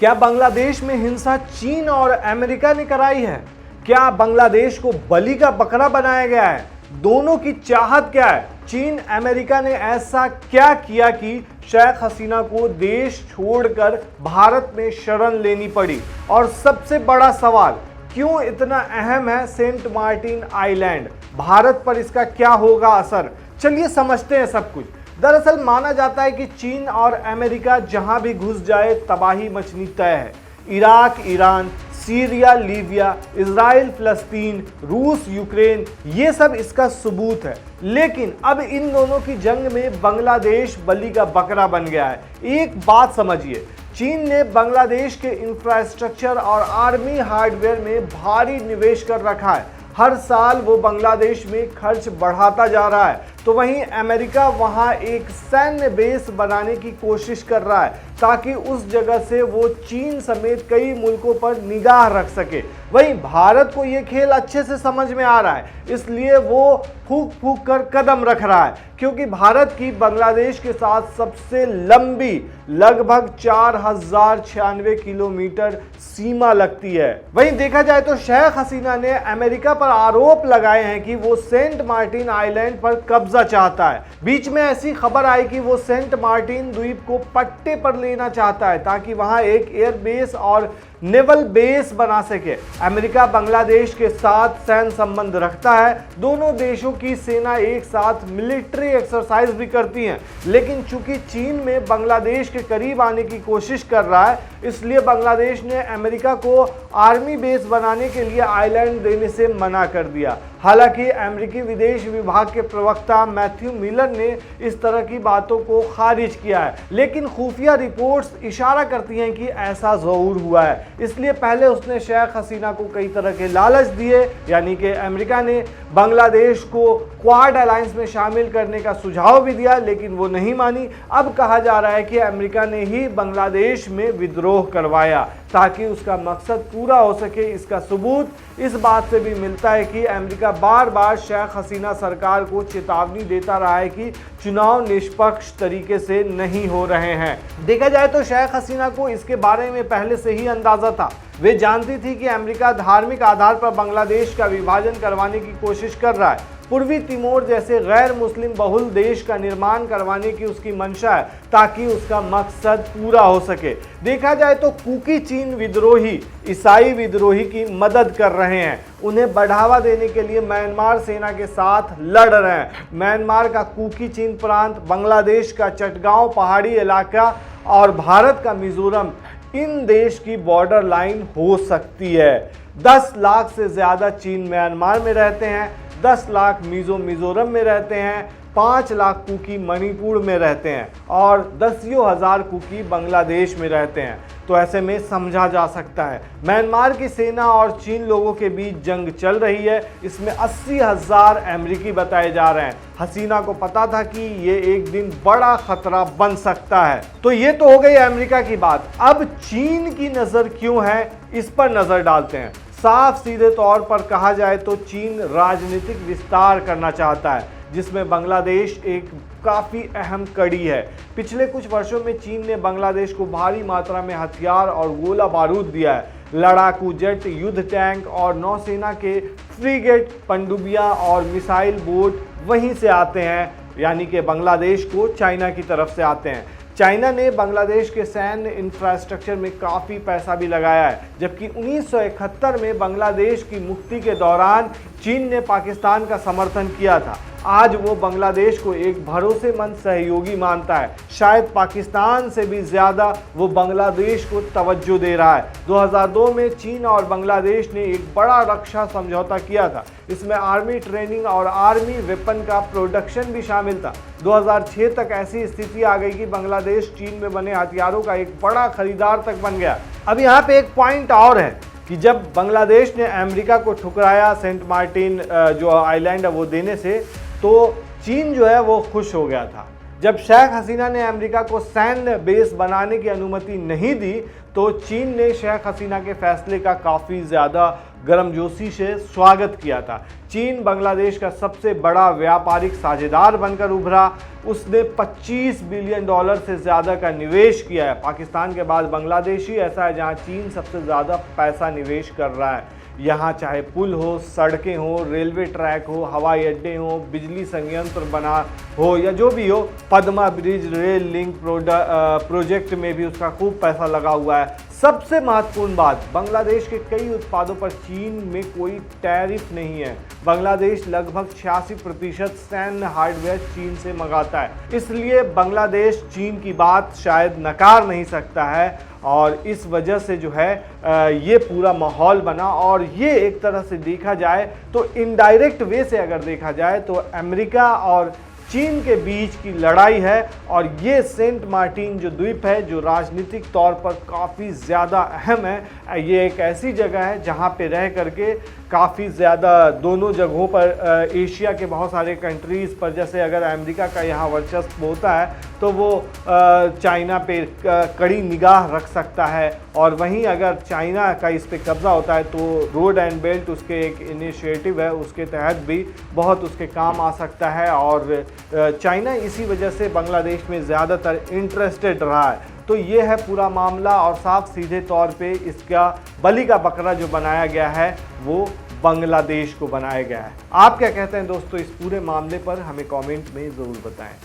क्या बांग्लादेश में हिंसा चीन और अमेरिका ने कराई है? क्या बांग्लादेश को बलि का बकरा बनाया गया है? दोनों की चाहत क्या है? चीन अमेरिका ने ऐसा क्या किया कि शेख हसीना को देश छोड़कर भारत में शरण लेनी पड़ी? और सबसे बड़ा सवाल, क्यों इतना अहम है सेंट मार्टिन आइलैंड? भारत पर इसका क्या होगा असर? चलिए समझते हैं सब कुछ। दरअसल माना जाता है कि चीन और अमेरिका जहां भी घुस जाए तबाही मचनी तय है। Iraq, Iran, Syria, Libya, Israel, फिलिस्तीन, रूस, यूक्रेन, ये सब इसका सबूत है। लेकिन अब इन दोनों की जंग में बांग्लादेश बलि का बकरा बन गया है। एक बात समझिए, चीन ने बांग्लादेश के इंफ्रास्ट्रक्चर और आर्मी हार्डवेयर में भारी निवेश कर रखा है। हर साल वो बांग्लादेश में खर्च बढ़ाता जा रहा है, तो वहीं अमेरिका वहां एक सैन्य बेस बनाने की कोशिश कर रहा है ताकि उस जगह से वो चीन समेत कई मुल्कों पर निगाह रख सके। वहीं भारत को ये खेल अच्छे से समझ में आ रहा है, इसलिए वो फूंक फूंक कर कदम रख रहा है, क्योंकि भारत की बांग्लादेश के साथ सबसे लंबी लगभग 4096 किलोमीटर सीमा लगती है। वहीं देखा जाए तो शेख हसीना ने अमेरिका पर आरोप लगाए हैं कि वो सेंट मार्टिन आइलैंड पर कब्जा चाहता है। बीच में ऐसी खबर आई कि वो सेंट मार्टिन द्वीप को पट्टे पर लेना चाहता है ताकि वहां एक एयरबेस और नेवल बेस बना सके। अमेरिका बांग्लादेश के साथ सैन्य संबंध रखता है, दोनों देशों की सेना एक साथ मिलिट्री एक्सरसाइज भी करती हैं। लेकिन चूंकि चीन में बांग्लादेश के करीब आने की कोशिश कर रहा है, इसलिए बांग्लादेश ने अमेरिका को आर्मी बेस बनाने के लिए आइलैंड देने से मना कर दिया। हालांकि अमेरिकी विदेश विभाग के प्रवक्ता मैथ्यू मिलर ने इस तरह की बातों को खारिज किया है, लेकिन खुफिया रिपोर्ट्स इशारा करती हैं कि ऐसा जरूर हुआ है। इसलिए पहले उसने शेख हसीना को कई तरह के लालच दिए, यानी कि अमेरिका ने बांग्लादेश को क्वाड अलायंस में शामिल करने का सुझाव भी दिया, लेकिन वो नहीं मानी। अब कहा जा रहा है कि अमेरिका ने ही बांग्लादेश में विद्रोह करवाया ताकि उसका मकसद पूरा हो सके। इसका सबूत इस बात से भी मिलता है कि अमेरिका बार बार शेख हसीना सरकार को चेतावनी देता रहा है कि चुनाव निष्पक्ष तरीके से नहीं हो रहे हैं। देखा जाए तो शेख हसीना को इसके बारे में पहले से ही अंदाजा था। वे जानती थी कि अमेरिका धार्मिक आधार पर बांग्लादेश का विभाजन करवाने की कोशिश कर रहा है। पूर्वी तिमोर जैसे गैर मुस्लिम बहुल देश का निर्माण करवाने की उसकी मंशा है ताकि उसका मकसद पूरा हो सके। देखा जाए तो कुकी चीन विद्रोही ईसाई विद्रोही की मदद कर रहे हैं, उन्हें बढ़ावा देने के लिए म्यांमार सेना के साथ लड़ रहे हैं। म्यांमार का कुकी चीन प्रांत, बांग्लादेश का चटगांव पहाड़ी इलाका और भारत का मिजोरम इन देश की बॉर्डर लाइन हो सकती है। 10 लाख से ज्यादा चीन म्यांमार में रहते हैं, 10 लाख मिजोरम में रहते हैं, 5 लाख कुकी मणिपुर में रहते हैं और 10,000 कुकी बांग्लादेश में रहते हैं। तो ऐसे में समझा जा सकता है म्यांमार की सेना और चीन लोगों के बीच जंग चल रही है। इसमें 80,000 अमेरिकी बताए जा रहे हैं। हसीना को पता था कि ये एक दिन बड़ा खतरा बन सकता है। तो ये तो हो गई अमेरिका की बात। अब चीन की नज़र क्यों है, इस पर नज़र डालते हैं। साफ सीधे तौर पर कहा जाए तो चीन राजनीतिक विस्तार करना चाहता है, जिसमें बांग्लादेश एक काफ़ी अहम कड़ी है। पिछले कुछ वर्षों में चीन ने बांग्लादेश को भारी मात्रा में हथियार और गोला बारूद दिया है। लड़ाकू जेट, युद्ध टैंक और नौसेना के फ्रीगेट, पनडुब्बियां और मिसाइल बोट वहीं से आते हैं, यानी कि बांग्लादेश को चाइना की तरफ से आते हैं। चाइना ने बांग्लादेश के सैन्य इंफ्रास्ट्रक्चर में काफ़ी पैसा भी लगाया है, जबकि 1971 में बांग्लादेश की मुक्ति के दौरान चीन ने पाकिस्तान का समर्थन किया था। आज वो बांग्लादेश को एक भरोसेमंद सहयोगी मानता है। शायद पाकिस्तान से भी ज़्यादा वो बांग्लादेश को तवज्जो दे रहा है। 2002 में चीन और बांग्लादेश ने एक बड़ा रक्षा समझौता किया था। इसमें आर्मी ट्रेनिंग और आर्मी वेपन का प्रोडक्शन भी शामिल था। 2006 तक ऐसी स्थिति आ गई कि बांग्लादेश चीन में बने हथियारों का एक बड़ा खरीदार तक बन गया। अब यहाँ पे एक पॉइंट और है कि जब बांग्लादेश ने अमेरिका को ठुकराया सेंट मार्टिन जो आइलैंड है वो देने से, तो चीन जो है वो खुश हो गया था। जब शेख हसीना ने अमेरिका को सैन्य बेस बनाने की अनुमति नहीं दी, तो चीन ने शेख हसीना के फैसले का काफ़ी ज़्यादा गर्मजोशी से स्वागत किया था। चीन बांग्लादेश का सबसे बड़ा व्यापारिक साझेदार बनकर उभरा। उसने $25 बिलियन से ज़्यादा का निवेश किया है। पाकिस्तान के बाद बांग्लादेश ही ऐसा है जहां चीन सबसे ज़्यादा पैसा निवेश कर रहा है। यहाँ चाहे पुल हो, सड़कें हो, रेलवे ट्रैक हो, हवाई अड्डे हो, बिजली संयंत्र बना हो या जो भी हो, Padma bridge rail link project में भी उसका खूब पैसा लगा हुआ है। सबसे महत्वपूर्ण बात, बांग्लादेश के कई उत्पादों पर चीन में कोई टैरिफ नहीं है। बांग्लादेश लगभग 86% सैन्य हार्डवेयर चीन से मंगाता है, इसलिए बांग्लादेश चीन की बात शायद नकार नहीं सकता है। और इस वजह से जो है ये पूरा माहौल बना। और ये एक तरह से देखा जाए तो इनडायरेक्ट वे से अगर देखा जाए तो अमेरिका और चीन के बीच की लड़ाई है। और ये सेंट मार्टिन जो द्वीप है, जो राजनीतिक तौर पर काफ़ी ज़्यादा अहम है, ये एक ऐसी जगह है जहाँ पे रह करके काफ़ी ज़्यादा दोनों जगहों पर एशिया के बहुत सारे कंट्रीज़ पर, जैसे अगर अमेरिका का यहाँ वर्चस्व होता है तो वो चाइना पे कड़ी निगाह रख सकता है। और वहीं अगर चाइना का इस पे कब्ज़ा होता है तो रोड एंड बेल्ट उसके एक इनिशिएटिव है, उसके तहत भी बहुत उसके काम आ सकता है। और चाइना इसी वजह से बांग्लादेश में ज़्यादातर इंटरेस्टेड रहा है। तो ये है पूरा मामला। और साफ सीधे तौर पे इसका बलि का बकरा जो बनाया गया है वो बांग्लादेश को बनाया गया है। आप क्या कहते हैं दोस्तों इस पूरे मामले पर? हमें कमेंट में ज़रूर बताएं।